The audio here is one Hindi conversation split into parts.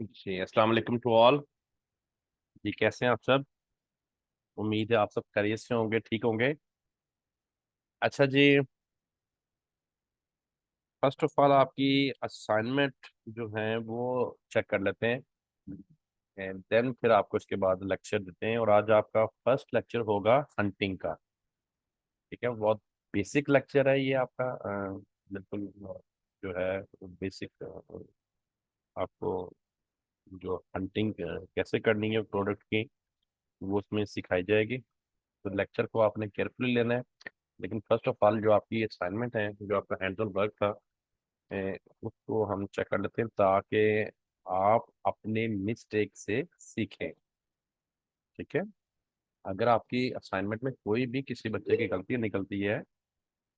जी अस्सलाम वालेकुम टू ऑल। जी कैसे हैं आप सब? उम्मीद है आप सब खैरियत से होंगे, ठीक होंगे। अच्छा जी, फर्स्ट ऑफ ऑल आपकी असाइनमेंट जो है वो चेक कर लेते हैं एंड देन फिर आपको इसके बाद लेक्चर देते हैं। और आज आपका फर्स्ट लेक्चर होगा हंटिंग का। ठीक है, बहुत बेसिक लेक्चर है ये आपका। बिल्कुल जो है बेसिक आपको जो हंटिंग कैसे करनी है प्रोडक्ट की वो उसमें सिखाई जाएगी। तो लेक्चर को आपने केयरफुली लेना है। लेकिन फर्स्ट ऑफ ऑल जो आपकी असाइनमेंट है, जो आपका हैंड ऑन वर्क था, उसको हम चेक कर लेते हैं ताकि आप अपने मिस्टेक से सीखें। ठीक है, अगर आपकी असाइनमेंट में कोई भी किसी बच्चे की गलती निकलती है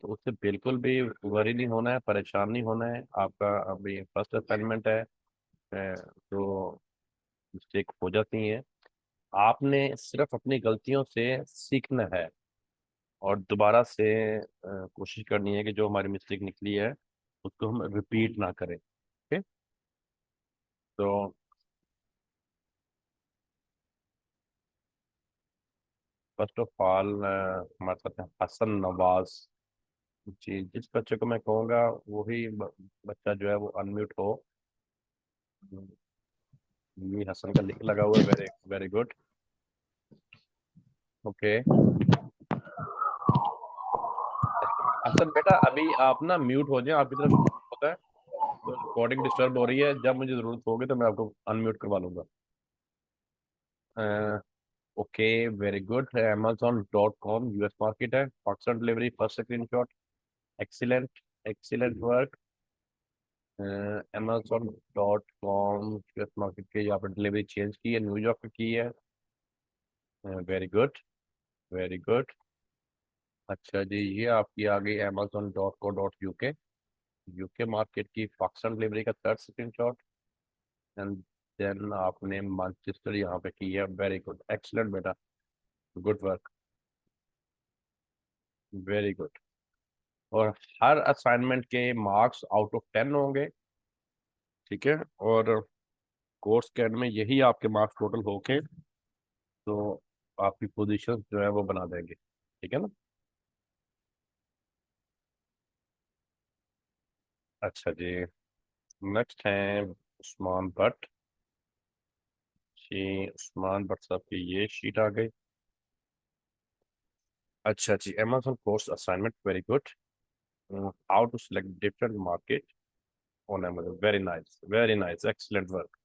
तो उससे बिल्कुल भी वरी नहीं होना है, परेशान नहीं होना है। आपका अभी फर्स्ट असाइनमेंट है, तो मिस्टेक हो जाती है। आपने सिर्फ अपनी गलतियों से सीखना है और दोबारा से कोशिश करनी है कि जो हमारी मिस्टेक निकली है उसको हम रिपीट ना करें। ठीक। तो फर्स्ट ऑफ ऑल हमारे साथ है हसन नवाज जी। जिस बच्चे को मैं कहूँगा वही बच्चा जो है वो अनम्यूट हो। ये हसन का लिंक लगा हुआ है, very very good. Okay, Hasan बेटा अभी आप ना म्यूट हो जाए, आपकी तरफ होता है तो रिकॉर्डिंग डिस्टर्ब हो रही है। जब मुझे जरूरत होगी तो मैं आपको अनम्यूट करवा लूंगा। Okay, very good. Amazon.com US market है, Pakistan delivery, first screenshot. Excellent, excellent work. Amazon.com US market के यहाँ पर डिलीवरी चेंज की है, न्यूयॉर्क पे की है। Very good, very good. अच्छा जी, ये आपकी आ गई Amazon.co.uk यूके मार्केट की पाकिस्तान डिलीवरी का थर्ड स्क्रीनशॉट। एंड देन आपने मैनचेस्टर यहाँ पे की है। वेरी गुड, एक्सीलेंट बेटा, गुड वर्क, वेरी गुड। और हर असाइनमेंट के मार्क्स आउट ऑफ 10 होंगे। ठीक है, और कोर्स के एंड में यही आपके मार्क्स टोटल होके तो आपकी पोजीशन जो है वो बना देंगे। ठीक है ना। अच्छा जी, नेक्स्ट है उस्मान भट्ट जी। उस्मान भट्ट साहब की ये शीट आ गई। अच्छा जी, Amazon course assignment, very good. How to select different market on Amazon, very nice, very nice, excellent work.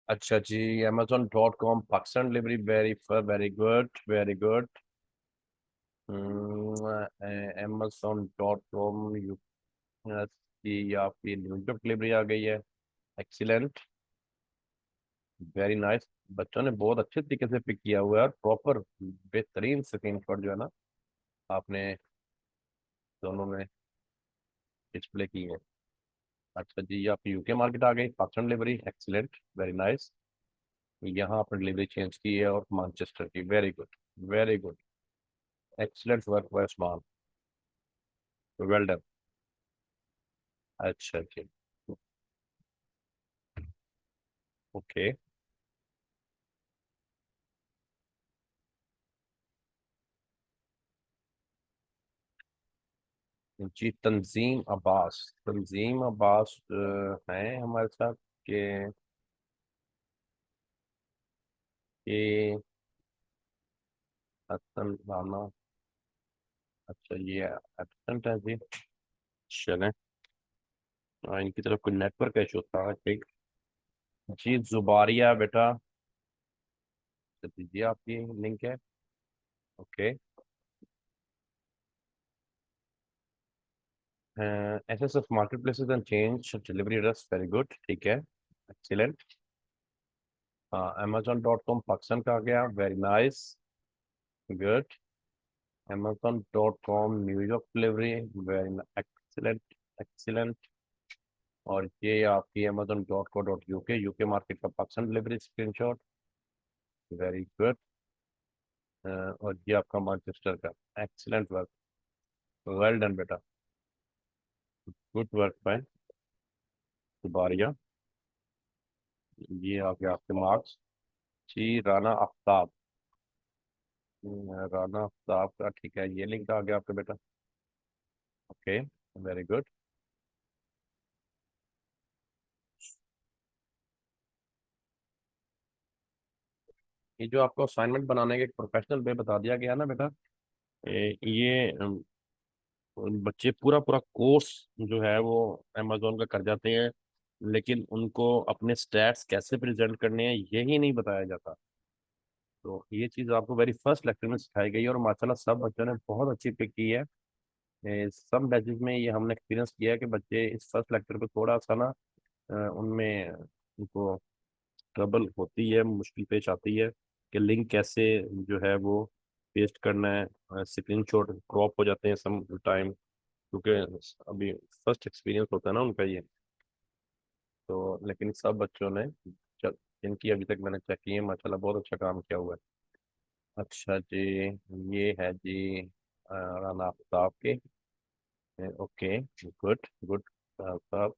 अच्छा जी, Amazon.com Pakistan delivery, very very good, very good. Amazon.com की आपकी न्यूज़पेपर डिलीवरी आ गई है। Excellent, very nice. बच्चों ने बहुत अच्छे तरीके से पिक किया हुआ है और प्रॉपर बेहतरीन स्क्रीनशॉट जो है ना आपने दोनों में डिस्प्ले की है। अच्छा जी, ये आपकी यूके मार्केट आ गई, Pakistan delivery, excellent, very nice. यहाँ आपने डिलीवरी चेंज की है और मैनचेस्टर की, very good, very good, excellent work by Usman, well done. अच्छा जी, ओके। जी, तंजीम अब्बास, तंजीम अब्बास हैं हमारे साथ के हसन राना। अच्छा, ये एबसेंट है जी। चलें, इनकी तरफ कोई नेटवर्क इशू था ठीक। जी, जुबारिया बेटा, तो दीजिए आपकी लिंक है। Okay, S S F market places and change delivery address, very good, ठीक है, एक्सीलेंट। Amazon.com पाकिस्तान का आ गया, very nice, good. Amazon.com New York delivery, very excellent, excellent. और ये आपकी Amazon.co.uk यूके मार्केट का Pakistan delivery screenshot, very good. और ये आपका मैनचेस्टर का। एक्सीलेंट वर्क, वेल डन बेटा, गुड वर्क मैन। दुबारिया, ये आ गया आपके मार्क्स। जी राना आफ्ताब। राना आफ्ताब का ठीक है, ये लिंक आ गया आपका बेटा। Okay, very good. ये जो आपको असाइनमेंट बनाने के एक प्रोफेशनल वे बता दिया गया ना बेटा, ये बच्चे पूरा पूरा कोर्स जो है वो अमेजोन का कर जाते हैं, लेकिन उनको अपने स्टैट्स कैसे प्रेजेंट करने हैं यही नहीं बताया जाता। तो ये चीज़ आपको वेरी फर्स्ट लेक्चर में सिखाई गई है, और माशाल्लाह सब बच्चों ने बहुत अच्छी पिक की है। सब बैचेज में ये हमने एक्सपीरियंस किया है कि बच्चे इस फर्स्ट लेक्चर को थोड़ा सा ना उनमें उनको ट्रबल होती है, मुश्किल पेश आती है कि लिंक कैसे जो है वो पेस्ट करना है, स्क्रीन शॉट क्रॉप हो जाते हैं सम टाइम, क्योंकि अभी फर्स्ट एक्सपीरियंस होता है ना उनका ये। तो लेकिन सब बच्चों ने चल, जिनकी अभी तक मैंने चेक की है माशाल्लाह बहुत अच्छा काम किया हुआ है। अच्छा जी, ये है जी राना आफ्ताब के। ओके, गुड गुड साहब।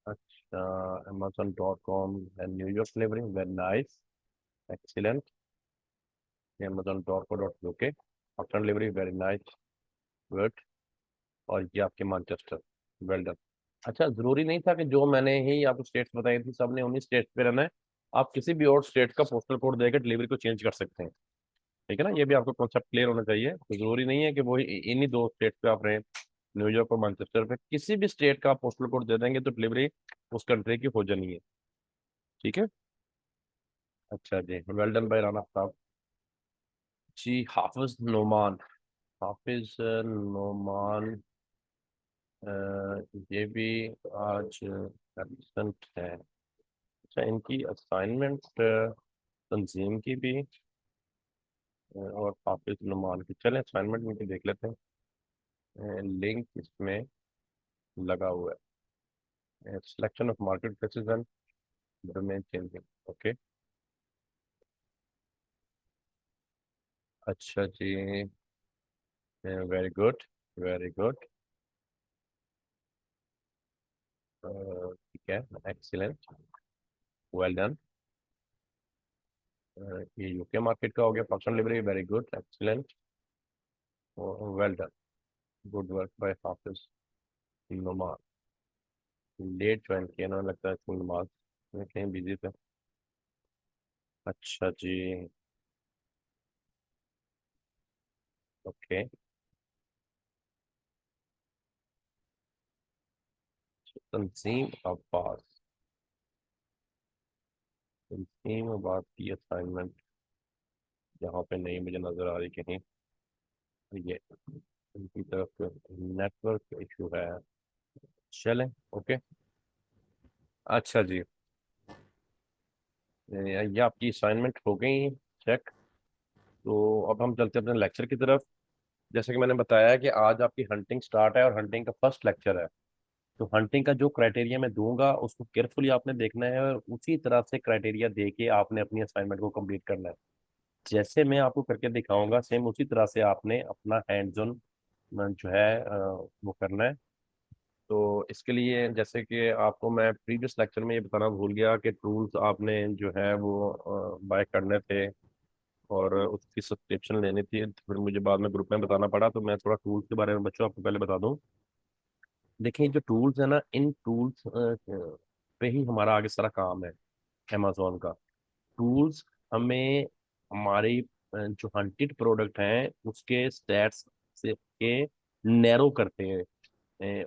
अच्छा, amazon.com and New York delivery, very nice, excellent. amazon.co.uk, option delivery, very nice, good. और ये आपके मैनचेस्टर, वेल डन। अच्छा, जरूरी नहीं था कि जो मैंने ही आपको स्टेट्स बताई थी सबने उन्हीं स्टेट्स पे रहना है। आप किसी भी और स्टेट का पोस्टल कोड देकर डिलीवरी को चेंज कर सकते हैं। ठीक है ना, ये भी आपको कॉन्सेप्ट क्लियर होना चाहिए। तो जरूरी नहीं है कि वो इन्हीं दो स्टेट पे आप रहें, न्यूयॉर्क और मैनचेस्टर पे। किसी भी स्टेट का आप पोस्टल कोड दे देंगे तो डिलीवरी उस कंट्री की हो जानी है। ठीक है। अच्छा जी, वेल डन बाय राना साहब। जी हाफिज नोमान। हाफिज नोमान, अ, ये भी आज एबसेंट है। अच्छा, इनकी असाइनमेंट तंजीम की भी और हाफिज नुमान की, चलें असाइनमेंट में देख लेते हैं। लिंक इसमें लगा हुआ है, selection of market places and domain changing. Okay, अच्छा जी, वेरी गुड, वेरी गुड, ठीक है, एक्सीलेंट, वेल डन। ये यूके मार्केट का हो गया, function delivery, very good, excellent, well done, good work by Hafiz Numan. Late join किया ना लगता है, स्कूल नमाज में कहीं बिजी थे। अच्छा जी, ओके। तंजीम अब्बास, तंजीम अब्बास की असाइनमेंट यहाँ पे नहीं मुझे नजर आ रही कहीं। ये उनकी तरफ नेटवर्क इशू है। चलें, ओके। अच्छा जी, ये आपकी असाइनमेंट हो गई चेक। तो अब हम चलते हैं अपने लेक्चर की तरफ। जैसे कि मैंने बताया कि आज आपकी हंटिंग स्टार्ट है और हंटिंग का फर्स्ट लेक्चर है। तो हंटिंग का जो क्राइटेरिया मैं दूंगा उसको केयरफुली आपने देखना है, और उसी तरह से क्राइटेरिया दे के आपने अपनी असाइनमेंट को कंप्लीट करना है। जैसे मैं आपको करके दिखाऊंगा सेम उसी तरह से आपने अपना हैंड्स ऑन जो है वो करना है। तो इसके लिए जैसे कि आपको मैं प्रीवियस लेक्चर में ये बताना भूल गया कि टूल्स आपने जो है वो बाय करने थे और उसकी सब्सक्रिप्शन लेनी थी, तो फिर मुझे बाद में ग्रुप में बताना पड़ा। तो मैं थोड़ा टूल्स के बारे में बच्चों आपको पहले बता दूं। देखिए, जो टूल्स है ना, इन टूल्स पे ही हमारा आगे सारा काम है अमेजोन का। टूल्स हमें हमारी जो हंटेड प्रोडक्ट हैं उसके स्टैट्स से के नैरो करते हैं,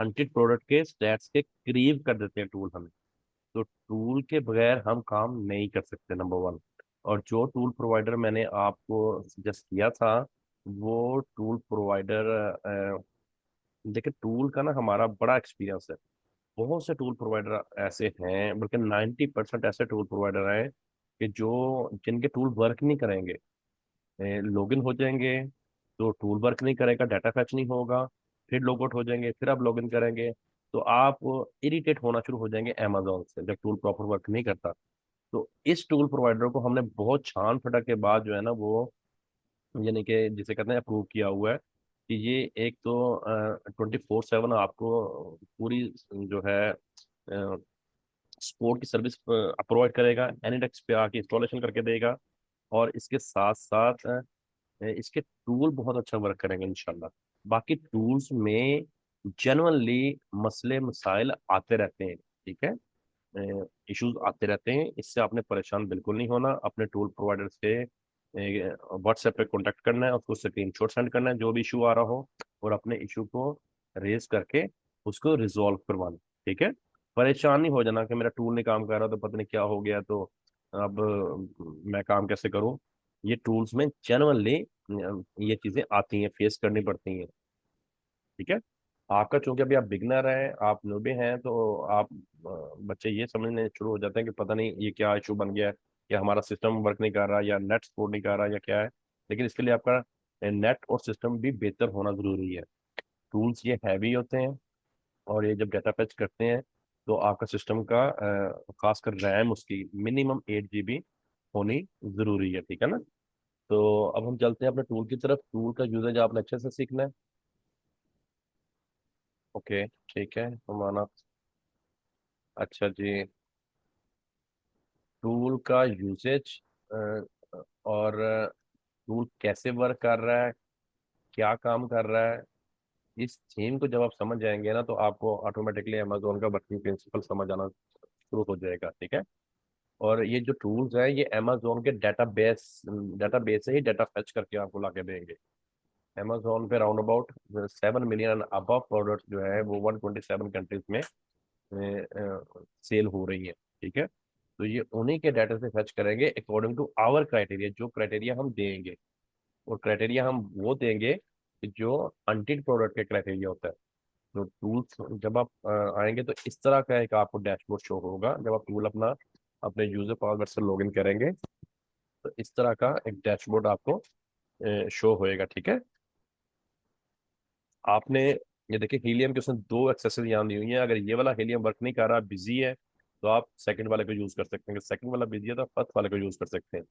हंटेड प्रोडक्ट के स्टैट्स के करीब कर देते हैं टूल हमें। तो टूल के बगैर हम काम नहीं कर सकते, नंबर वन। और जो टूल प्रोवाइडर मैंने आपको सजेस्ट किया था वो टूल प्रोवाइडर, देखिए टूल का ना हमारा बड़ा एक्सपीरियंस है। बहुत से टूल प्रोवाइडर ऐसे हैं, बल्कि 90% ऐसे टूल प्रोवाइडर हैं कि जो जिनके टूल वर्क नहीं करेंगे। लॉगिन हो जाएंगे तो टूल वर्क नहीं करेगा, डाटा फैच नहीं होगा, फिर लॉग आउट हो जाएंगे, फिर आप लॉगिन करेंगे तो आप इरिटेट होना शुरू हो जाएंगे अमेजोन से जब टूल प्रॉपर वर्क नहीं करता। तो इस टूल प्रोवाइडर को हमने बहुत छान फटक के बाद जो है ना वो, यानी कि जिसे कहते हैं अप्रूव किया हुआ है कि ये एक तो 24/7 आपको पूरी जो है सपोर्ट की सर्विस प्रोवाइड करेगा, एनी डेस्क पे आके इंस्टॉलेशन करके देगा। और इसके साथ साथ इसके टूल बहुत अच्छा वर्क करेंगे इंशाल्लाह। बाकी टूल्स में जेनुअनली मसले मसाइल आते रहते हैं, ठीक है, इश्यूज आते रहते हैं। इससे आपने परेशान बिल्कुल नहीं होना। अपने टूल प्रोवाइडर से व्हाट्सएप पे कांटेक्ट करना है, उसको स्क्रीनशॉट सेंड करना है जो भी इशू आ रहा हो, और अपने इशू को रेज करके उसको रिजॉल्व करवाना, ठीक है। परेशान नहीं हो जाना कि मेरा टूल नहीं काम कर रहा तो पता नहीं क्या हो गया, तो अब मैं काम कैसे करूं। ये टूल्स में जेनुअनली ये चीजें आती हैं, फेस करनी पड़ती हैं, ठीक है। आपका चूंकि अभी आप बिगनर हैं, आप न्यूबी हैं, तो आप बच्चे ये समझने शुरू हो जाते हैं कि पता नहीं ये क्या इशू बन गया है, या हमारा सिस्टम वर्क नहीं कर रहा, या नेट सपोर्ट नहीं कर रहा, या क्या है। लेकिन इसके लिए आपका नेट और सिस्टम भी बेहतर होना जरूरी है। टूल्स ये हैवी होते हैं, और ये जब डाटा फेच करते हैं तो आपका सिस्टम का खासकर रैम उसकी मिनिमम 8 GB होनी जरूरी है, ठीक है ना। तो अब हम चलते हैं अपने टूल की तरफ। टूल का यूजेज आपने अच्छे से सीखना है। ओके, ठीक है हमारा। अच्छा जी, टूल का यूजेज और टूल कैसे वर्क कर रहा है, क्या काम कर रहा है, इस थीम को जब आप समझ जाएंगे ना तो आपको ऑटोमेटिकली अमेजोन का वर्किंग प्रिंसिपल समझ आना शुरू हो जाएगा, ठीक है। और ये जो टूल्स हैं ये अमेजोन के डेटाबेस से ही डाटा फेच करके आपको ला के देंगे। अमेजोन पे round about 7 million above products जो है वो 127 कंट्रीज में सेल हो रही है, ठीक है। तो ये उन्हीं के डाटा से फैच करेंगे अकॉर्डिंग टू आवर क्राइटेरिया, जो क्राइटेरिया हम देंगे। और क्राइटेरिया हम वो देंगे कि जो अनटिड प्रोडक्ट के क्राइटेरिया होता है। तो टूल्स जब आप आएंगे तो इस तरह का एक आपको डैशबोर्ड शो होगा। जब आप टूल अपना अपने यूजर पासवर्ड से लॉगिन करेंगे तो इस तरह का एक डैशबोर्ड आपको शो होएगा, ठीक है। आपने ये देखिए हीलियम के उसने दो एक्सेसरी यहाँ दी हुई है। अगर ये वाला हीलियम वर्क नहीं कर रहा, बिजी है, तो आप सेकंड वाले को यूज कर सकते हैं। सेकंड वाला बिजी है तो आप फर्स्ट वाले को यूज कर सकते हैं।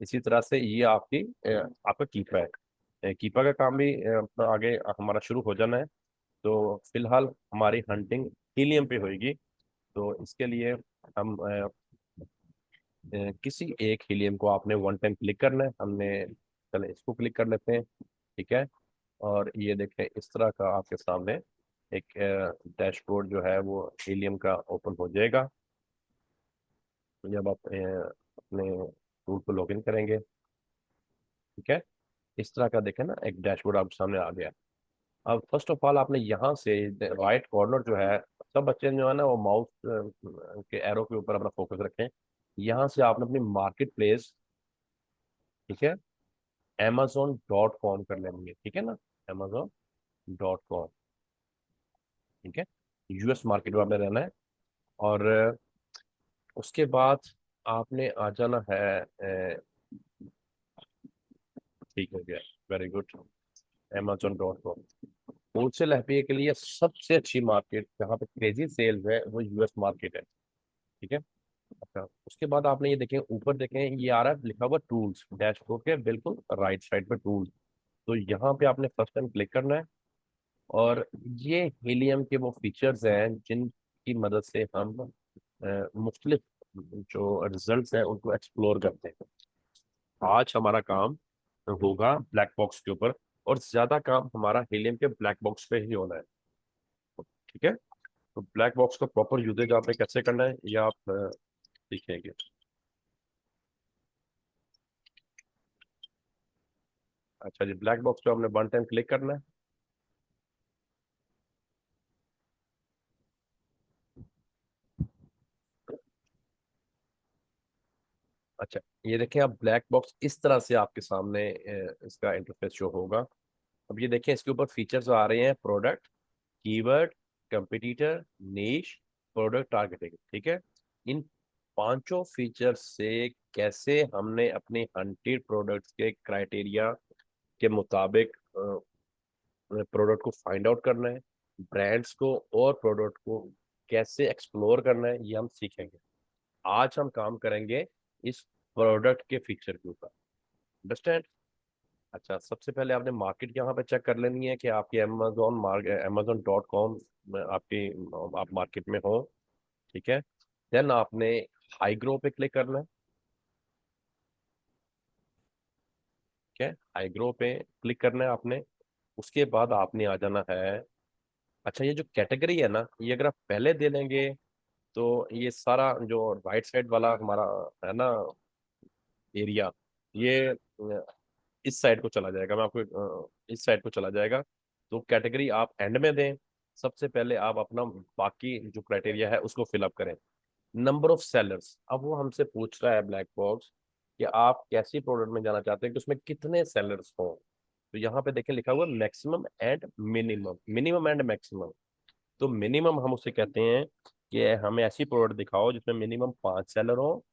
इसी तरह से ये आपका कीपा है। कीपा का काम भी अपना आगे हमारा शुरू हो जाना है। तो फिलहाल हमारी हंटिंग हीलियम पे होगी। तो इसके लिए हम किसी एक हीलियम को आपने वन टाइम क्लिक करना है। हमने चले इसको क्लिक कर लेते हैं, ठीक है। और ये देखें इस तरह का आपके सामने एक डैशबोर्ड जो है वो हीलियम का ओपन हो जाएगा। जब आप अपने टूल को लॉगिन करेंगे, ठीक है, इस तरह का देखें ना एक डैशबोर्ड आपके सामने आ गया। अब फर्स्ट ऑफ ऑल आपने यहाँ से राइट कॉर्नर जो है, सब बच्चे जो है ना वो माउस के एरो के ऊपर अपना फोकस रखें। यहाँ से आपने अपनी मार्केट प्लेस, ठीक है, amazon.com कर लेंगे, ठीक है ना, amazon.com, ठीक है। यूएस मार्केट में आपने रहना है। और उसके बाद आपने आ जाना है ठीक हो गया, very good, amazon.com। Wholesale FPA के लिए सबसे अच्छी मार्केट जहाँ पे क्रेजी सेल्स है वो यूएस मार्केट है, ठीक है। अच्छा, उसके बाद आपने ये देखें ऊपर देखें, ये आ रहा है लिखा हुआ टूल्स, डैशबोर्ड के बिल्कुल राइट साइड पे टूल्स। तो यहाँ पे आपने फर्स्ट टाइम क्लिक करना है। और ये हीलियम के वो फीचर्स हैं जिनकी मदद से हम मुख्तलिफ जो रिजल्ट्स हैं उनको एक्सप्लोर करते हैं। आज हमारा काम होगा ब्लैक बॉक्स के ऊपर, और ज्यादा काम हमारा हीलियम के ब्लैक बॉक्स पे ही होना है, ठीक है। तो ब्लैक बॉक्स का प्रॉपर यूजेज आपने कैसे करना है ये आप सीखेंगे। अच्छा जी, ब्लैक बॉक्स पे आपने वन टाइम क्लिक करना है। अच्छा, ये देखें आप ब्लैक बॉक्स इस तरह से आपके सामने इसका इंटरफेस शो होगा। अब ये देखें इसके ऊपर फीचर्स आ रहे हैं, प्रोडक्ट, कीवर्ड, कंपटीटर, नीश, प्रोडक्ट टारगेटिंग, ठीक है। इन पांचों फीचर्स से कैसे हमने अपने हंटेड प्रोडक्ट्स के क्राइटेरिया के मुताबिक प्रोडक्ट को फाइंड आउट करना है, ब्रांड्स को और प्रोडक्ट को कैसे एक्सप्लोर करना है, ये हम सीखेंगे। आज हम काम करेंगे इस प्रोडक्ट के फीचर के ऊपर। अंडरस्टैंड? अच्छा, सबसे पहले आपने मार्केट यहाँ पे चेक कर लेनी है कि आपकी Amazon.com में आपकी आप मार्केट में हो। ठीक है। देन आपने हाई ग्रो पे क्लिक करना है। ठीक है, हाई ग्रो पे क्लिक करना है आपने। उसके बाद आपने आ जाना है। अच्छा, ये जो कैटेगरी है ना, ये अगर आप पहले दे लेंगे तो ये सारा जो राइट साइड वाला हमारा है ना एरिया, ये इस साइड को चला जाएगा। मैं आपको इस साइड को चला जाएगा। तो कैटेगरी आप एंड में दें। सबसे पहले आप अपना बाकी जो क्राइटेरिया है उसको फिलअप करें। नंबर ऑफ सेलर्स, अब वो हमसे पूछ रहा है ब्लैक बॉक्स कि आप कैसी प्रोडक्ट में जाना चाहते हैं कि उसमें कितने सेलर्स हों। तो यहाँ पे देखें लिखा हुआ maximum and minimum, minimum and maximum. तो मिनिमम हम उसे कहते हैं कि हमें ऐसी प्रोडक्ट दिखाओ जिसमें मिनिमम 5 सेलर हो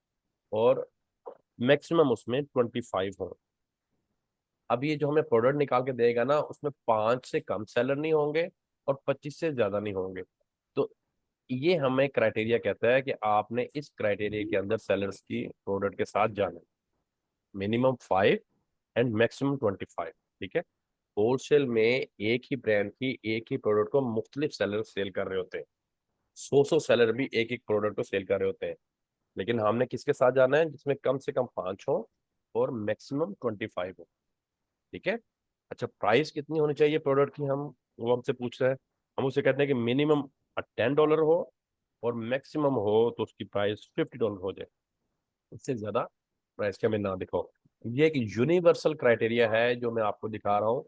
और मैक्सिमम उसमें 25 हो। अब ये जो हमें प्रोडक्ट निकाल के देगा ना, उसमें 5 से कम सेलर नहीं होंगे और 25 से ज्यादा नहीं होंगे। तो ये हमें क्राइटेरिया कहता है कि आपने इस क्राइटेरिया के अंदर सेलर्स की प्रोडक्ट के साथ जाना है। Minimum 5 and maximum 25। ठीक है। होलसेल में एक ही ब्रांड की एक ही प्रोडक्ट को मुख्तलिफ सेलर सेल कर रहे होते हैं। 100 सेलर भी एक एक प्रोडक्ट को सेल कर रहे होते हैं। लेकिन हमने किसके साथ जाना है? जिसमें कम से कम 5 हो और मैक्सिमम 25 हो। ठीक है। अच्छा, प्राइस कितनी होनी चाहिए प्रोडक्ट की, हम वो हमसे पूछ रहे हैं। हम उसे कहते हैं कि मिनिमम $10 हो और मैक्सिमम हो तो उसकी प्राइस $50 हो जाए। इससे ज्यादा प्राइस के हमें ना दिखाओ। ये एक यूनिवर्सल क्राइटेरिया है जो मैं आपको दिखा रहा हूँ।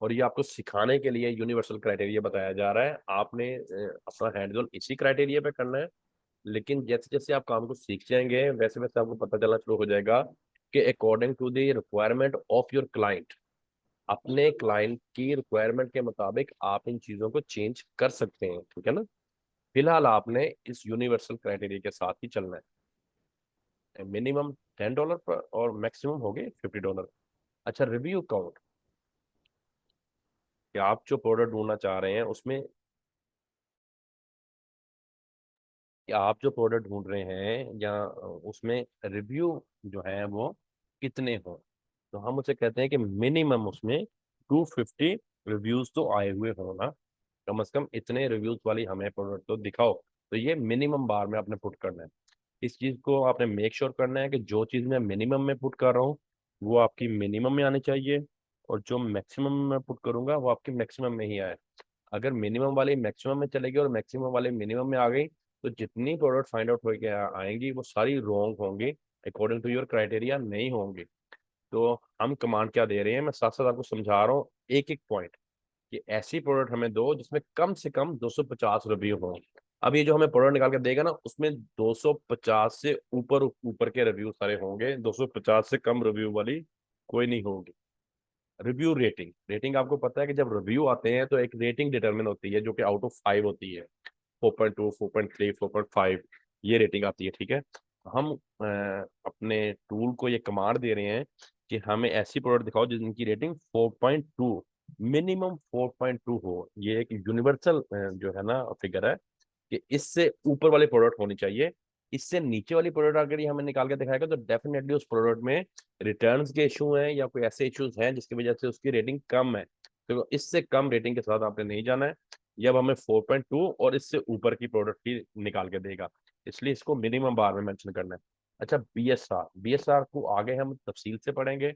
और ये आपको सिखाने के लिए यूनिवर्सल क्राइटेरिया बताया जा रहा है। आपने अपना हैंड्स ऑन इसी क्राइटेरिया पे करना है। लेकिन जैसे जैसे आप काम को सीख जाएंगे वैसे वैसे आपको पता चलना शुरू हो जाएगा कि according to the requirement of your client, अपने क्लाइंट की रिक्वायरमेंट के मुताबिक आप इन चीजों को चेंज कर सकते हैं। ठीक है ना। फिलहाल आपने इस यूनिवर्सल क्राइटेरिया के साथ ही चलना है। मिनिमम $10 पर और मैक्सिमम हो गए $50। अच्छा, रिव्यू काउंट, कि आप जो प्रोडक्ट ढूंढना चाह रहे हैं उसमें, कि आप जो प्रोडक्ट ढूंढ रहे हैं या उसमें रिव्यू जो है वो कितने हो। तो हम उसे कहते हैं कि मिनिमम उसमें 250 रिव्यूज तो आए हुए हो ना। कम से कम इतने रिव्यूज वाली हमें प्रोडक्ट तो दिखाओ। तो ये मिनिमम बार में आपने पुट करना है। इस चीज को आपने मेक श्योर करना है कि जो चीज मैं मिनिमम में पुट कर रहा हूँ वो आपकी मिनिमम में आनी चाहिए, और जो मैक्सिमम में पुट करूंगा वो आपकी मैक्सिमम में ही आए। अगर मिनिमम वाली मैक्सिमम में चलेगी और मैक्सिमम वाले मिनिमम में आ गई तो जितनी प्रोडक्ट फाइंड आउट होकर आएंगी वो सारी रॉन्ग होंगी, अकॉर्डिंग टू योर क्राइटेरिया नहीं होंगी। तो हम कमांड क्या दे रहे हैं, मैं साथ साथ आपको समझा रहा हूँ एक एक पॉइंट, कि ऐसी प्रोडक्ट हमें दो जिसमें कम से कम 250 रिव्यू हो। अब ये जो हमें प्रोडक्ट निकाल के देगा ना, उसमें 250 से ऊपर ऊपर के रिव्यू सारे होंगे, 250 से कम रिव्यू वाली कोई नहीं होगी। रिव्यू रेटिंग, रेटिंग आपको पता है कि जब रिव्यू आते हैं तो एक रेटिंग डिटरमिन होती है जो कि आउट ऑफ 5 होती है। 4.2, 4.3, 4.5, ये रेटिंग आती है। ठीक है। हम अपने टूल को ये कमांड दे रहे हैं कि हमें ऐसी प्रोडक्ट दिखाओ जिनकी रेटिंग 4.2, मिनिमम 4.2 हो। ये एक यूनिवर्सल जो है ना फिगर है कि इससे ऊपर वाली प्रोडक्ट होनी चाहिए। इससे नीचे वाली प्रोडक्ट अगर ये हमें निकाल के दिखाएगा तो डेफिनेटली उस प्रोडक्ट में रिटर्न्स के इशू हैं या कोई ऐसे इश्यूज हैं जिसकी वजह से उसकी रेटिंग कम है। तो इससे कम रेटिंग के साथ आपने नहीं जाना है। ये अब हमें 4.2 और इससे ऊपर की प्रोडक्ट ही निकाल के देगा, इसलिए इसको मिनिमम बार में मेंशन करना है। अच्छा, बीएसआर, बीएसआर को आगे हम तफसील से पढ़ेंगे।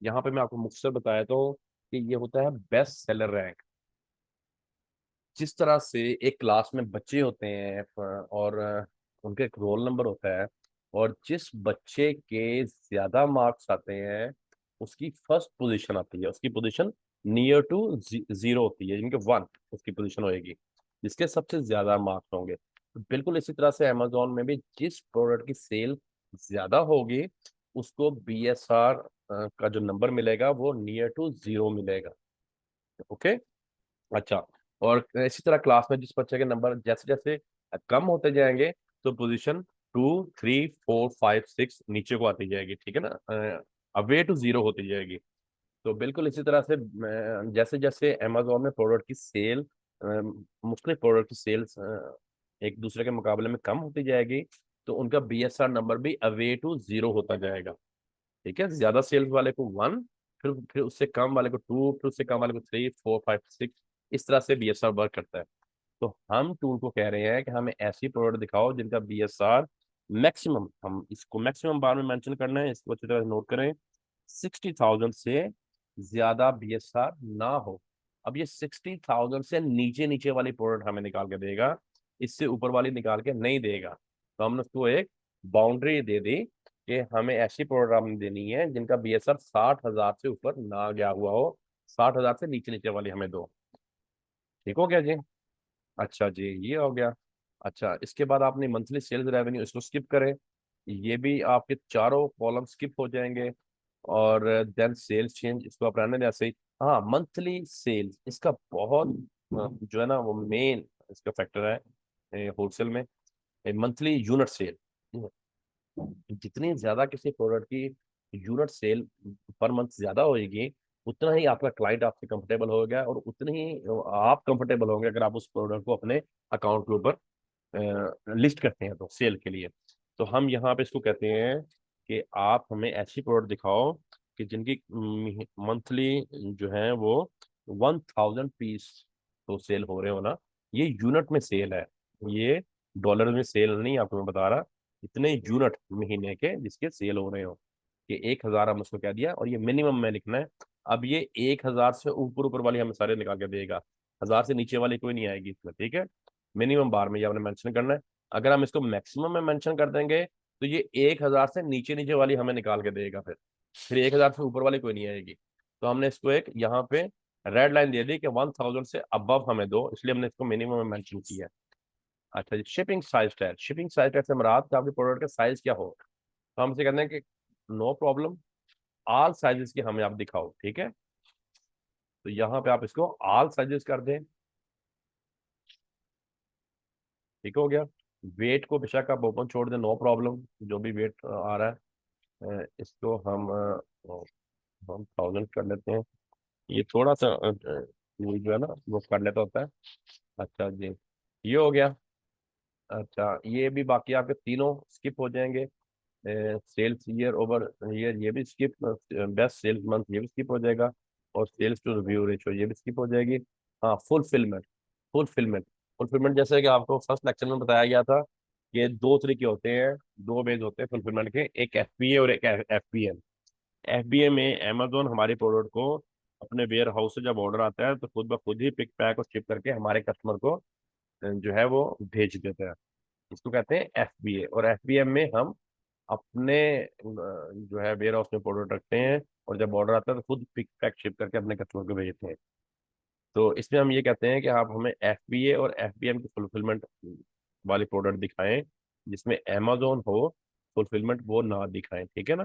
यहाँ पे मैं आपको मुख्तसर बताया तो कि ये होता है बेस्ट सेलर रैंक। जिस तरह से एक क्लास में बच्चे होते हैं और उनका एक रोल नंबर होता है, और जिस बच्चे के ज्यादा मार्क्स आते हैं उसकी फर्स्ट पोजीशन आती है, उसकी पोजीशन नियर टू जीरो होती है, जिनके 1 उसकी पोजीशन होएगी जिसके सबसे ज्यादा मार्क्स होंगे। तो बिल्कुल इसी तरह से अमेजोन में भी जिस प्रोडक्ट की सेल ज्यादा होगी उसको बीएसआर का जो नंबर मिलेगा वो नियर टू जीरो मिलेगा। ओके। अच्छा, और इसी तरह क्लास में जिस बच्चे के नंबर जैसे जैसे कम होते जाएंगे तो पोजीशन 2, 3, 4, 5, 6 नीचे को आती जाएगी। ठीक है ना, अवे टू जीरो होती जाएगी। तो बिल्कुल इसी तरह से जैसे जैसे अमेजोन में प्रोडक्ट की सेल, मुख्तलिफ प्रोडक्ट की सेल्स एक दूसरे के मुकाबले में कम होती जाएगी, तो उनका BSR नंबर भी अवे टू 0 होता जाएगा। ठीक है, ज्यादा सेल्स वाले को 1, फिर उससे कम वाले को 2, फिर उससे कम वाले को 3, 4, 5, 6, इस तरह से BSR वर्क करता है। तो हम टूल को कह रहे हैं कि हमें ऐसी प्रोडक्ट दिखाओ जिनका BSR मैक्सिमम, हम इसको मैक्सिमम बार में मेंशन करना है, इसको अच्छी तरह नोट करें, 60,000 से ज्यादा BSR ना हो। अब ये 60,000 से नीचे नीचे वाली प्रोडक्ट हमें निकाल के देगा, इससे ऊपर वाली निकाल के नहीं देगा। तो हमने उसको एक बाउंड्री दे दी कि हमें ऐसी प्रोडक्ट हमें देनी है जिनका BSR 60,000 से ऊपर ना गया हुआ हो, 60,000 से नीचे नीचे वाली हमें दो। ठीक हो गया जी? अच्छा जी, ये हो गया। अच्छा, इसके बाद आपने मंथली सेल्स रेवेन्यू, इसको स्किप करें, ये भी आपके चारों कॉलम स्किप हो जाएंगे। और देन सेल्स चेंज, इसको आप रहने दें ऐसे ही। हाँ, मंथली सेल्स इसका बहुत जो है ना वो मेन इसका फैक्टर है होलसेल में, मंथली यूनिट सेल। जितनी ज्यादा किसी प्रोडक्ट की यूनिट सेल पर मंथ ज्यादा होगी, उतना ही आपका क्लाइंट आपसे कंफर्टेबल होगा, और उतनी ही आप कंफर्टेबल होंगे अगर आप उस प्रोडक्ट को अपने अकाउंट के ऊपर लिस्ट करते हैं तो सेल के लिए। तो हम यहाँ पे इसको कहते हैं कि आप हमें ऐसी प्रोडक्ट दिखाओ कि जिनकी मंथली जो है वो 1,000 पीस तो सेल हो रहे हो ना। ये यूनिट में सेल है, ये डॉलर में सेल नहीं, आपको मैं बता रहा, इतने यूनिट महीने के जिसके सेल हो रहे हो, कि 1,000 हम उसको कह दिया, और ये मिनिमम में लिखना है। अब ये 1,000 से ऊपर ऊपर वाली हमें सारे निकाल के देगा, 1,000 से नीचे वाली कोई नहीं आएगी इसमें। ठीक है, मिनिमम बार में ये आपने मेंशन करना है। अगर हम इसको मैक्सिमम में मेंशन कर देंगे तो ये 1,000 से नीचे नीचे वाली हमें निकाल के देगा, फिर 1,000 से ऊपर वाली कोई नहीं आएगी। तो हमने इसको एक यहाँ पे रेड लाइन दे दी कि 1,000 से अबव हमें दो, इसलिए हमने इसको मिनिमम में मेंशन किया है। अच्छा जी, shipping size tag, shipping size tag से मुराद कि आपके प्रोडक्ट का साइज क्या हो। तो हम इसे कहते हैं कि नो प्रॉब्लम, ऑल साइजेस की हमें आप दिखाओ। ठीक है, तो यहाँ पे आप इसको ऑल साइजेस कर दें। ठीक हो गया। वेट को बेशक आप ओपन छोड़ दें, नो प्रॉब्लम, जो भी वेट आ रहा है इसको हम 1,000 कर लेते हैं। ये थोड़ा सा ये जो है ना वो कर लेता होता है। अच्छा जी, ये हो गया। अच्छा, ये भी बाकी आपके तीनों स्किप हो जाएंगे। सेल्स ईयर ओवर ईयर ये भी स्किप, बेस्ट सेल्स मंथ ये भी स्किप हो जाएगा, और सेल्स टू रिव्यू रेशियो ये भी स्किप हो जाएगी। हाँ, फुलफिलमेंट, फुलफिलमेंट फुलफिलमेंट जैसे कि आपको फर्स्ट लेक्चर में बताया गया था कि दो तरीके होते हैं, दो वेज होते हैं फुलफिलमेंट के, एक FBA और एक FBM। FBA में अमेजोन हमारी प्रोडक्ट को अपने वेयर हाउस से जब ऑर्डर आता है तो खुद ब खुद ही पिक पैक और शिप करके हमारे कस्टमर को जो है वो भेज देता है। इसको कहते हैं FBA। और FBM में हम अपने जो है वेयर हाउस में प्रोडक्ट रखते हैं, और जब ऑर्डर आता है तो खुद पिक पैक शिप करके अपने कस्टमर को भेजते हैं। तो इसमें हम ये कहते हैं कि आप हमें FBA और FBM की फुलफिलमेंट वाली प्रोडक्ट दिखाएं, जिसमें अमेजोन हो, फुलफिलमेंट वो ना दिखाएं। ठीक है ना?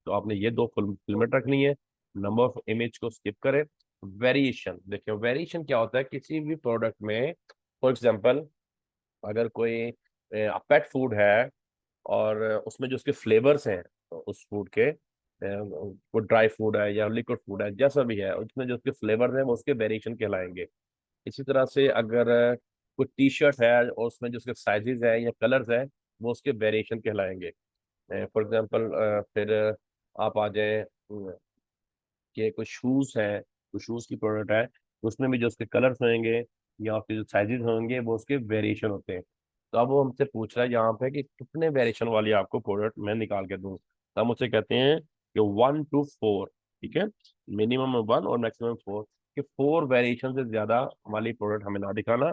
तो आपने ये दो फुलफिलमेंट रखनी है। नंबर ऑफ इमेज को स्किप करें। वेरिएशन देखिए, वेरिएशन क्या होता है किसी भी प्रोडक्ट में। फॉर एग्जांपल, अगर कोई पेट फूड है और उसमें जो उसके फ्लेवर्स हैं उस फूड के, वो ड्राई फूड है या लिक्विड फूड है जैसा भी है, उसमें जो उसके फ्लेवर्स हैं वो उसके वेरिएशन कहलाएंगे। इसी तरह से अगर कोई टी शर्ट है और उसमें जो उसके साइजेस है या कलर्स है, वो उसके वेरिएशन कहलाएंगे। फॉर एग्जांपल, फिर आप आ जाए कि कोई शूज है, कोई शूज की प्रोडक्ट है, तो उसमें भी जो उसके कलर्स होंगे या उसके जो साइजेस होंगे वो उसके वेरिएशन होते हैं। तो अब वो हमसे पूछ रहा है यहाँ पे कि कितने वेरिएशन वाली आपको प्रोडक्ट मैं निकाल के दूँ। तो हम उसे कहते हैं कि 1 to 4। ठीक है, मिनिमम 1 और मैक्सिमम 4, कि 4 वेरिएशन से ज्यादा वाली प्रोडक्ट हमें ना दिखाना।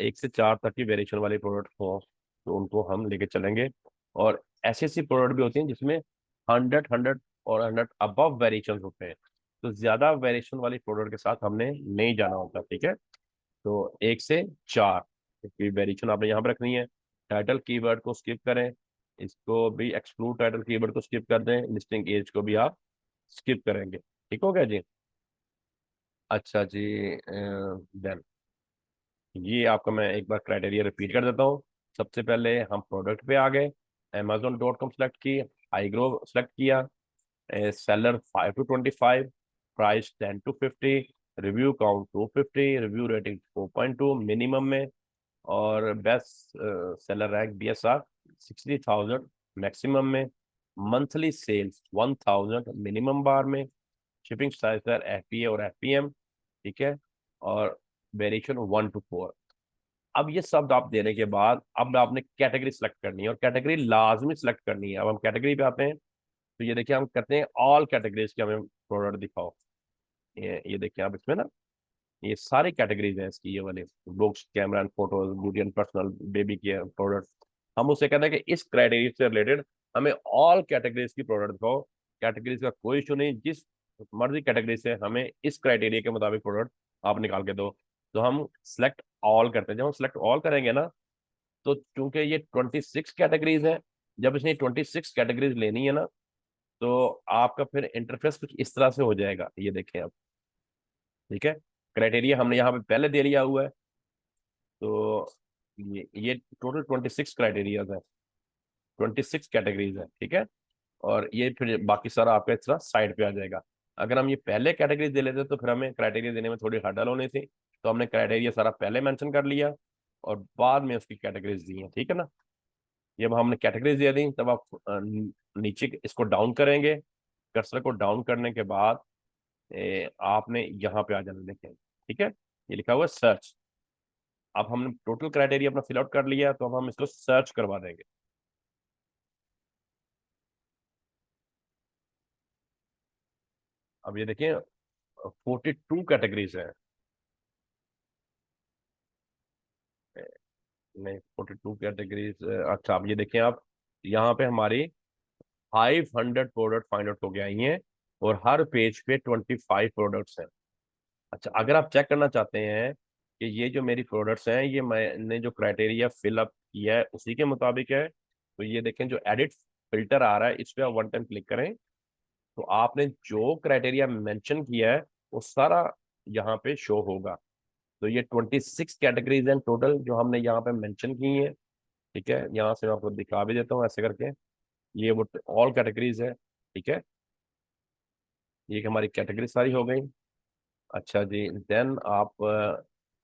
1 से 4 तक की वेरिएशन वाली प्रोडक्ट हो तो उनको हम लेके चलेंगे। और ऐसी ऐसी प्रोडक्ट भी होती हैं जिसमें 100 और 100 अबव वेरिएशन होते हैं। तो ज्यादा वेरिएशन वाली प्रोडक्ट के साथ हमने नहीं जाना होता। ठीक है, तो 1 से 4 की वेरिएशन आपने यहाँ पर रखनी है। टाइटल कीवर्ड को स्किप करें, इसको भी एक्सक्लूड टाइटल कीवर्ड को स्किप कर दें, लिस्टिंग एज को भी आप स्किप करेंगे। ठीक हो गया जी? अच्छा जी, देन ये आपका मैं एक बार क्राइटेरिया रिपीट कर देता हूँ। सबसे पहले हम प्रोडक्ट पे आ गए, Amazon.com सेलेक्ट की, हाई ग्रो सेलेक्ट किया, seller 5 to 25, price 10 to 50, review count 250, review rating 4.2 minimum में, और best seller rank BSR 60,000 maximum में, मंथली सेल्स 1,000 मिनिमम बार में, शिपिंग साइज FBA और FPM, ठीक है, और वेरिएशन 1 to 4। अब ये सब आप देने के बाद अब आपने कैटेगरी सेलेक्ट करनी है, और कैटेगरी लाजमी सेलेक्ट करनी है। अब हम कैटेगरी पे आते हैं, तो ये देखिए हम करते हैं ऑल कैटेगरीज के हमें प्रोडक्ट दिखाओ। ये देखिए आप इसमें ना, ये सारी कैटेगरीज हैं इसकी, ये वाले books, camera and photos, beauty and personal, baby care product. हम उससे कहते हैं कि इस क्राइटेरिया से रिलेटेड हमें ऑल कैटेगरीज की प्रोडक्ट दिखाओ। कैटेगरीज का कोई इशू नहीं, जिस मर्जी कैटेगरी से हमें इस क्राइटेरिया के मुताबिक प्रोडक्ट आप निकाल के दो। तो हम सिलेक्ट ऑल करते हैं। जब हम सिलेक्ट ऑल करेंगे ना, तो चूंकि ये 26 कैटेगरीज है, जब इसने 26 कैटेगरीज लेनी है ना, तो आपका फिर इंटरफेस कुछ इस तरह से हो जाएगा। ये देखें आप, ठीक है, क्राइटेरिया हमने यहाँ पे पहले दे लिया हुआ है। तो ये टोटल 26 क्राइटेरियाज है, 26 कैटेगरीज है, ठीक है। और ये फिर बाकी सारा आपका इस तरह साइड पे आ जाएगा। अगर हम ये पहले कैटेगरी दे लेते तो फिर हमें क्राइटेरिया देने में थोड़ी हर्डल होनी थी। तो हमने क्राइटेरिया सारा पहले मेंशन कर लिया और बाद में उसकी कैटेगरीज दी हैं, ठीक है ना। जब हमने कैटेगरीज दे दी, तब आप नीचे इसको डाउन करेंगे। कर्सर को डाउन करने के बाद आपने यहाँ पे आ जाना, देखें, ठीक है, ये लिखा हुआ है सर्च। अब हमने टोटल क्राइटेरिया अपना फिल आउट कर लिया, तो अब हम इसको सर्च करवा देंगे। अब ये देखिए 42 कैटेगरीज है। नहीं, 42 कैटेगरीज, अच्छा, अब ये देखें आप, यहाँ पे हमारी 500 प्रोडक्ट फाइंड आउट हो गया हैं, और हर पेज पे 25 प्रोडक्ट्स हैं। अच्छा, अगर आप चेक करना चाहते हैं कि ये जो मेरी प्रोडक्ट्स हैं, ये मैंने जो क्राइटेरिया फिल अप किया है उसी के मुताबिक है, तो ये देखें जो एडिट फिल्टर आ रहा है, इस पे आप वन टाइम क्लिक करें, तो आपने जो क्राइटेरिया मेंशन किया है वो सारा यहाँ पे शो होगा। तो ये 26 कैटेगरीज हैं टोटल जो हमने यहाँ पे मेंशन की हैं, ठीक है। यहाँ से मैं आपको दिखा भी देता हूँ ऐसे करके, ये वो ऑल कैटेगरीज है, ठीक है। ये हमारी कैटेगरी सारी हो गई। अच्छा जी, देन आप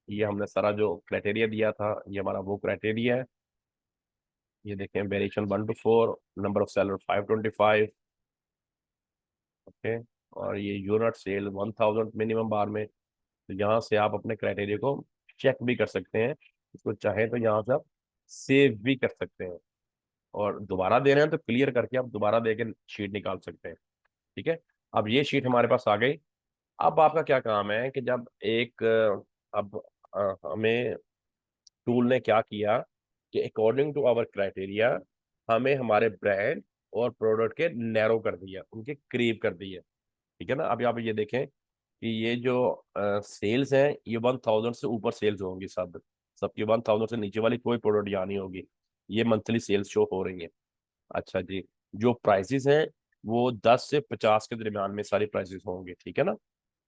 ये हमने सारा जो क्राइटेरिया दिया था, ये हमारा वो क्राइटेरिया है। ये देखें, variation 1 to 4, number of seller 525, okay, और ये यूनिट सेल 1,000 मिनिमम बार में। तो यहाँ से आप अपने क्राइटेरिया को चेक भी कर सकते हैं। इसको चाहे तो यहाँ से आप सेव भी कर सकते हैं, और दोबारा दे रहे हैं तो क्लियर करके आप दोबारा दे के शीट निकाल सकते हैं, ठीक है। अब ये शीट हमारे पास आ गई। अब आपका क्या काम है कि जब एक अब हमें टूल ने क्या किया कि अकॉर्डिंग टू आवर क्राइटेरिया हमें हमारे ब्रांड और प्रोडक्ट के नैरो कर दिया, उनके करीब कर दिए, ठीक है ना। अभी आप ये देखें कि ये जो सेल्स हैं, ये 1,000 से ऊपर सेल्स होंगी, सबकी 1,000 से नीचे वाली कोई प्रोडक्ट यहाँ नहीं होगी। ये मंथली सेल्स शो हो रही है। अच्छा जी, जो प्राइसेस हैं वो 10 से 50 के दरमियान में सारी प्राइसेस होंगे, ठीक है ना।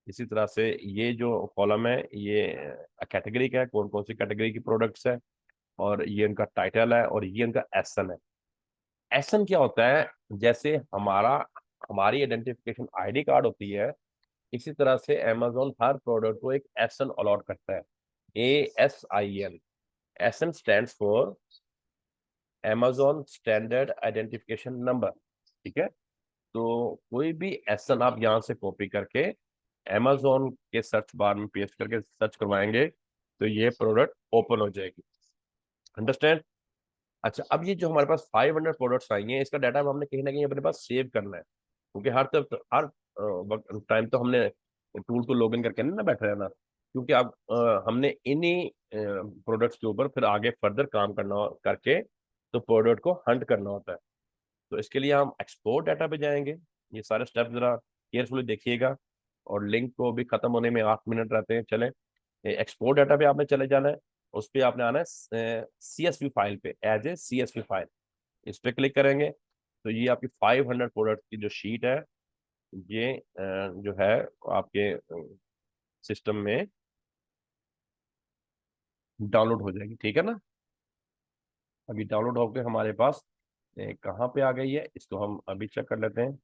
इसी तरह से ये जो कॉलम है, ये कैटेगरी का है, कौन कौन सी कैटेगरी की प्रोडक्ट्स है, और ये इनका टाइटल है, और ये इनका एसन है। एसन क्या होता है, जैसे हमारी आइडेंटिफिकेशन आईडी कार्ड होती है, इसी तरह से अमेजोन हर प्रोडक्ट को एक एसन अलॉट करता है, ASIN। Essence stand for Amazon standard identification number, ठीक है। तो कोई भी एसन आप यहाँ से कॉपी करके अमेजोन के सर्च बार में पेस्ट करके सर्च करवाएंगे, तो ये प्रोडक्ट ओपन हो जाएगी। अंडरस्टैंड। अच्छा, अब ये जो हमारे पास 500 प्रोडक्ट्स आई हैं, इसका डाटा हमने कहीं ना कहीं अपने पास सेव करना है, क्योंकि हर वक्त टाइम तो हमने टूल को लॉगिन करके नहीं ना बैठे रहना, क्योंकि अब हमने इन्हीं प्रोडक्ट्स के ऊपर फिर आगे फर्दर काम करना करके तो प्रोडक्ट को हंट करना होता है। तो इसके लिए हम एक्सपोर्ट डाटा पे जाएंगे। ये सारे स्टेप जरा केयरफुली देखिएगा, और लिंक को भी खत्म होने में 8 मिनट रहते हैं, चले। एक्सपोर्ट डाटा पे आपने चले जाना है, उस पर आपने आना है CSV फाइल पे, एज ए CSV फाइल, इस पे क्लिक करेंगे, तो ये आपकी 500 प्रोडक्ट की जो शीट है, ये जो है आपके सिस्टम में डाउनलोड हो जाएगी, ठीक है ना। अभी डाउनलोड होकर हमारे पास कहाँ पे आ गई है, इसको हम अभी चेक कर लेते हैं।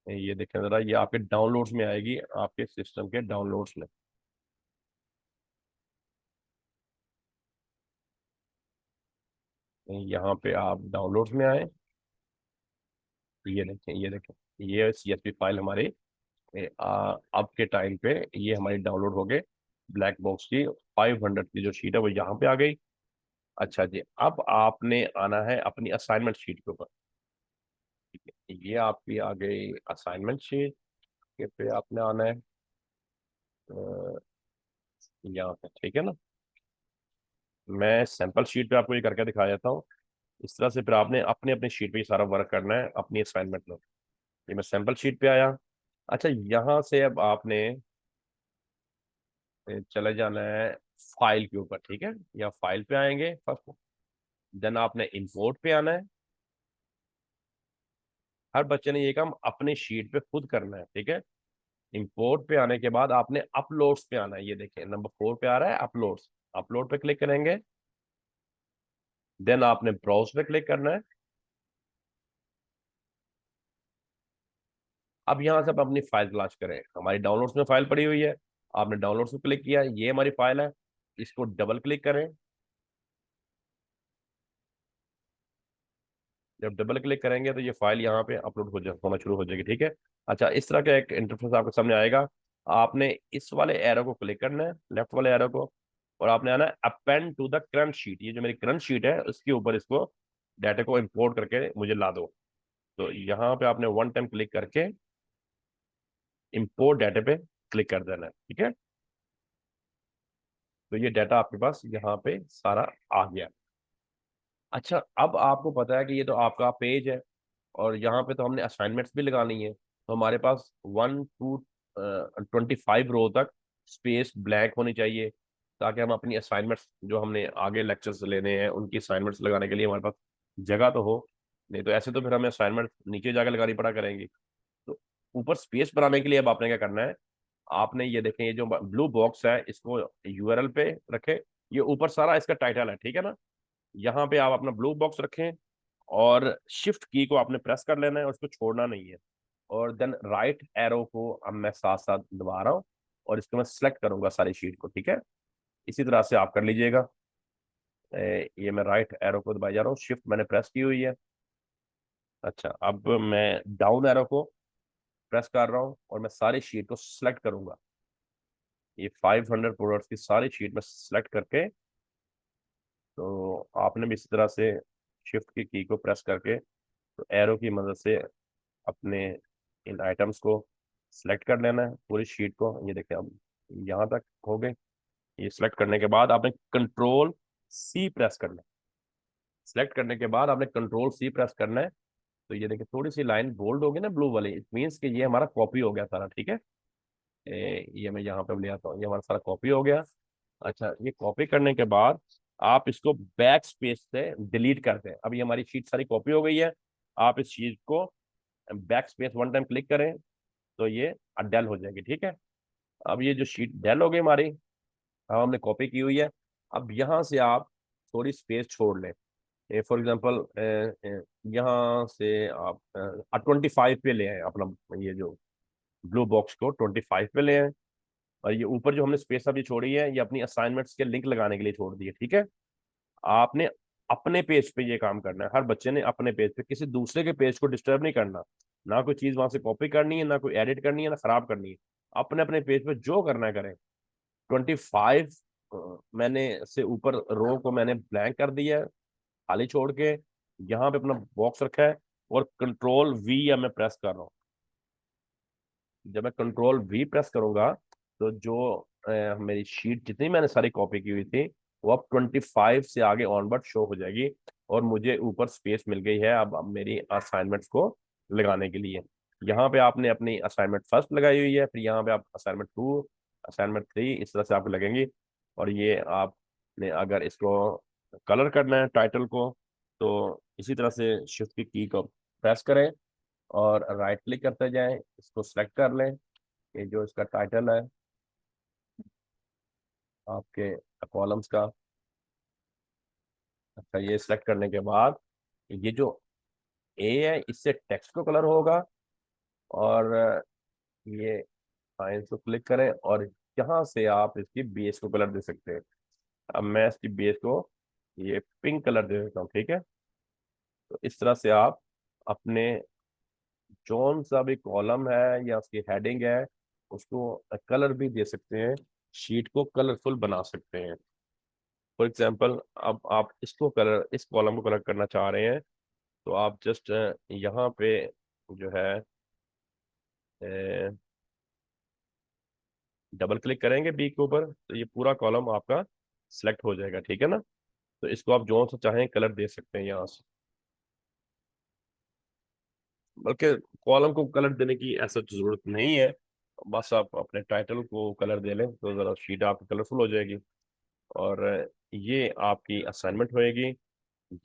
ये देखें जरा, ये आपके डाउनलोड्स में आएगी, आपके सिस्टम के डाउनलोड्स में। यहाँ पे आप डाउनलोड्स में आए, ये देखें, ये देखें, ये CSV फाइल हमारी अब के टाइम पे ये हमारी डाउनलोड हो गए। ब्लैक बॉक्स की 500 की जो शीट है वो यहाँ पे आ गई। अच्छा जी, अब आपने आना है अपनी असाइनमेंट शीट के ऊपर। ठीक है, ये आपकी आ गई असाइनमेंट शीट के पे आपने आना है यहाँ पे, ठीक है ना। मैं सैंपल शीट पे आपको ये करके दिखा देता हूँ। इस तरह से फिर आपने अपने अपने शीट पे ये सारा वर्क करना है अपनी असाइनमेंट में। ये मैं सैंपल शीट पे आया। अच्छा, यहाँ से अब आपने चले जाना है फाइल के ऊपर, ठीक है, या फाइल पे आएंगे फर्स्ट। देन आपने इंपोर्ट पे आना है। हर बच्चे ने ये काम अपने शीट पे खुद करना है, ठीक है। इंपोर्ट पे आने के बाद आपने अपलोड्स पे आना है। ये देखिए नंबर 4 पे आ रहा है अपलोड्स। अपलोड पे क्लिक करेंगे। देन आपने ब्राउज पे क्लिक करना है। अब यहाँ से आप अपनी फाइल तलाश करें। हमारी डाउनलोड्स में फाइल पड़ी हुई है। आपने डाउनलोड्स पे क्लिक किया, ये हमारी फाइल है। इसको डबल क्लिक करें। जब डबल क्लिक करेंगे तो ये फाइल यहाँ पे अपलोड होना शुरू हो जाएगी, ठीक है। अच्छा, इस तरह का एक इंटरफेस आपके सामने आएगा। आपने इस वाले एरो को क्लिक करना है, लेफ्ट वाले एरो को, और आपने आना है append to the current sheet. ये जो मेरी करंट शीट है उसके ऊपर इसको डाटा को इंपोर्ट करके मुझे ला दो। तो यहाँ पे आपने वन टाइम क्लिक करके इंपोर्ट डाटा पे क्लिक कर देना है, ठीक है। तो ये डाटा आपके पास यहाँ पे सारा आ गया। अच्छा, अब आपको पता है कि ये तो आपका पेज है और यहाँ पे तो हमने असाइनमेंट्स भी लगानी है। तो हमारे पास 1 to 25 रो तक स्पेस ब्लैंक होनी चाहिए, ताकि हम अपनी असाइनमेंट्स जो हमने आगे लेक्चर्स लेने हैं उनकी असाइनमेंट्स लगाने के लिए हमारे पास जगह तो हो। नहीं तो ऐसे तो फिर हमें असाइनमेंट नीचे जाकर लगानी पड़ा करेंगी। तो ऊपर स्पेस बनाने के लिए अब आपने क्या करना है, आपने ये देखें, ये जो ब्लू बॉक्स है इसको URL पे रखें। ये ऊपर सारा इसका टाइटल है, ठीक है ना। यहाँ पे आप अपना ब्लू बॉक्स रखें और शिफ्ट की को आपने प्रेस कर लेना है, उसको छोड़ना नहीं है। और देन राइट एरो को अब मैं साथ साथ दबा रहा हूँ और इसको मैं सिलेक्ट करूंगा सारी शीट को, ठीक है। इसी तरह से आप कर लीजिएगा। ये मैं राइट एरो को दबाई जा रहा हूँ, शिफ्ट मैंने प्रेस की हुई है। अच्छा, अब मैं डाउन एरो को प्रेस कर रहा हूँ और मैं सारी शीट को सिलेक्ट करूंगा। ये 500 प्रोडक्ट्स की सारी शीट में सिलेक्ट करके, तो आपने भी इसी तरह से शिफ्ट की को प्रेस करके, तो एरो की मदद से अपने इन आइटम्स को सिलेक्ट कर लेना है पूरी शीट को। ये देखिए अब यहाँ तक हो गए। ये सिलेक्ट करने के बाद आपने कंट्रोल C प्रेस करना है। सिलेक्ट करने के बाद आपने कंट्रोल C प्रेस करना है। तो ये देखिए थोड़ी सी लाइन बोल्ड होगी ना ब्लू वाली, इट मीन्स कि ये हमारा कॉपी हो गया सारा, ठीक है। ये मैं यहाँ पे ले आता हूँ, ये हमारा सारा कॉपी हो गया। अच्छा, ये कॉपी करने के बाद आप इसको बैक स्पेस से डिलीट करते हैं। अब ये हमारी शीट सारी कॉपी हो गई है। आप इस शीट को back space one time click करें तो ये डेल हो जाएगी, ठीक है। अब ये जो शीट डेल हो गई हमारी, अब हमने कॉपी की हुई है। अब यहाँ से आप थोड़ी स्पेस छोड़ लें। फॉर एग्जांपल यहाँ से आप 25 पे ले आए अपना, ये जो ब्लू बॉक्स को 25 पे ले आए। और ये ऊपर जो हमने स्पेस अभी छोड़ी है ये अपनी असाइनमेंट्स के लिंक लगाने के लिए छोड़ दी है, ठीक है। आपने अपने पेज पे ये काम करना है। हर बच्चे ने अपने पेज पे, किसी दूसरे के पेज को डिस्टर्ब नहीं करना। ना कोई चीज वहां से कॉपी करनी है, ना कोई एडिट करनी है, ना खराब करनी है। अपने अपने पेज पे जो करना है करें। 25 मैंने से ऊपर रो को मैंने ब्लैंक कर दिया है, खाली छोड़ के यहाँ पे अपना बॉक्स रखा है और कंट्रोल V या मैं प्रेस कर रहा हूँ। जब मैं कंट्रोल V प्रेस करूंगा तो जो मेरी शीट जितनी मैंने सारी कॉपी की हुई थी वो अब 25 से आगे ऑनवर्ड शो हो जाएगी। और मुझे ऊपर स्पेस मिल गई है अब मेरी असाइनमेंट्स को लगाने के लिए। यहाँ पे आपने अपनी असाइनमेंट फर्स्ट लगाई हुई है, फिर यहाँ पे आप असाइनमेंट 2, असाइनमेंट 3 इस तरह से आपको लगेंगी। और ये आपने अगर इसको कलर करना है टाइटल को, तो इसी तरह से शिफ्ट की को प्रेस करें और राइट क्लिक करते जाएं, इसको सेलेक्ट कर लें। ये जो इसका टाइटल है आपके कॉलम्स का। अच्छा, ये सेलेक्ट करने के बाद ये जो ए है इससे टेक्स्ट को कलर होगा। और ये साइंस को क्लिक करें और यहाँ से आप इसकी बेस को कलर दे सकते हैं। अब मैं इसकी बेस को ये पिंक कलर दे देता हूँ, ठीक है। तो इस तरह से आप अपने जौन सा भी कॉलम है या उसकी हेडिंग है उसको कलर भी दे सकते हैं, शीट को कलरफुल बना सकते हैं। फॉर एग्जांपल, अब आप इसको कलर, इस कॉलम को कलर करना चाह रहे हैं, तो आप जस्ट यहाँ पे जो है डबल क्लिक करेंगे बी के ऊपर, तो ये पूरा कॉलम आपका सिलेक्ट हो जाएगा, ठीक है ना। तो इसको आप जो सा चाहें कलर दे सकते हैं यहाँ से, बल्कि कॉलम को कलर देने की ऐसा जरूरत नहीं है। बस आप अपने टाइटल को कलर दे लें तो ज़रा शीट आपकी कलरफुल हो जाएगी। और ये आपकी असाइनमेंट होएगी,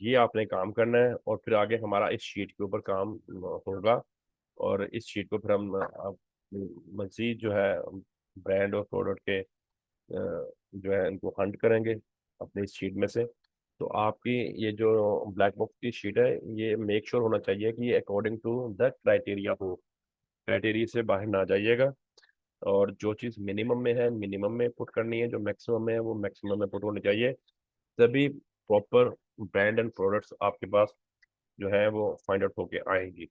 ये आपने काम करना है, और फिर आगे हमारा इस शीट के ऊपर काम होगा। और इस शीट को फिर हम मजीद जो है ब्रांड और प्रोडक्ट के जो है इनको हंट करेंगे अपने इस शीट में से। तो आपकी ये जो ब्लैक बॉक्स की शीट है, ये मेक श्योर होना चाहिए कि ये अकॉर्डिंग टू द क्राइटेरिया हो, क्राइटेरिया से बाहर ना जाइएगा। और जो चीज़ मिनिमम में है मिनिमम में पुट करनी है, जो मैक्सिमम में है वो मैक्सिमम में पुट होनी चाहिए। तभी प्रॉपर ब्रांड एंड प्रोडक्ट्स आपके पास जो है वो फाइंड आउट होके आएंगी।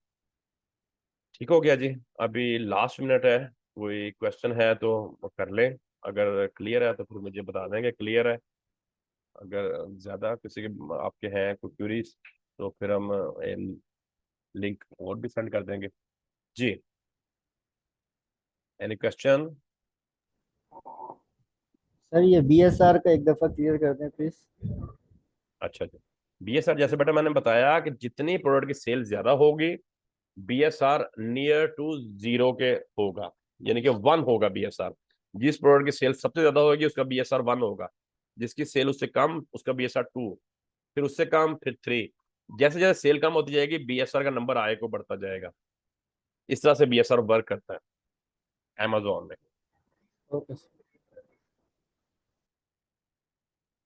ठीक हो गया जी। अभी लास्ट मिनट है, कोई क्वेश्चन है तो वो कर लें। अगर क्लियर है तो फिर मुझे बता देंगे क्लियर है। अगर ज़्यादा किसी के आपके हैं कोई क्यूरीज, तो फिर हम लिंक और भी सेंड कर देंगे। जी, एनी क्वेश्चन? सर ये बीएसआर का एक दफा क्लियर कर दें प्लीज। अच्छा जी। बीएसआर जैसे बेटा मैंने बताया कि जितनी प्रोडक्ट की सेल ज्यादा होगी, बीएसआर नियर टू जीरो के होगा, यानी कि वन होगा बीएसआर। जिस प्रोडक्ट की सेल सबसे ज्यादा होगी उसका बीएसआर वन होगा, जिसकी सेल उससे कम उसका बीएसआर टू, फिर उससे कम फिर थ्री। जैसे जैसे सेल कम होती जाएगी बीएसआर का नंबर आए को बढ़ता जाएगा। इस तरह से बीएसआर वर्क करता है अमेजोन में। Okay sir.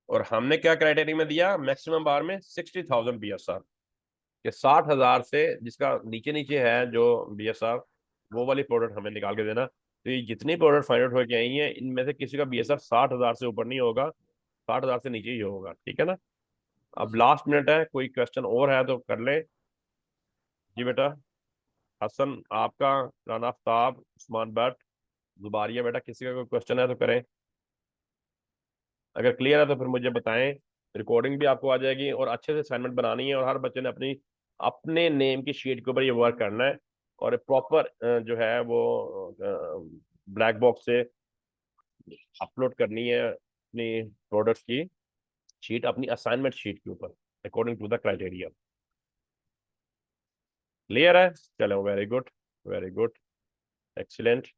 और हमने क्या क्राइटेरिया में दिया, मैक्सिमम बार में 60,000 बीएसआर के 60,000 से जिसका नीचे नीचे है जो बीएसआर, वो वाली प्रोडक्ट हमें निकाल के देना। तो ये जितनी प्रोडक्ट फाइंड आउट होकर आई हैं इनमें से किसी का बीएसआर 60,000 से ऊपर नहीं होगा, 60,000 से नीचे ही होगा, ठीक है ना। अब लास्ट मिनट है, कोई क्वेश्चन और है तो कर ले। जी बेटा, हसन आपका, राना आफ्ताब, उस्मान भट्ट, जुबारिया, बेटा किसी का कोई क्वेश्चन है तो करें। अगर क्लियर है तो फिर मुझे बताएं। रिकॉर्डिंग भी आपको आ जाएगी, और अच्छे से असाइनमेंट बनानी है, और हर बच्चे ने अपनी अपने नेम की शीट के ऊपर ये वर्क करना है। और प्रॉपर जो है वो ब्लैक बॉक्स से अपलोड करनी है अपनी प्रोडक्ट्स की शीट अपनी असाइनमेंट शीट के ऊपर according to the criteria. Clear है? चलो, very good, very good, excellent.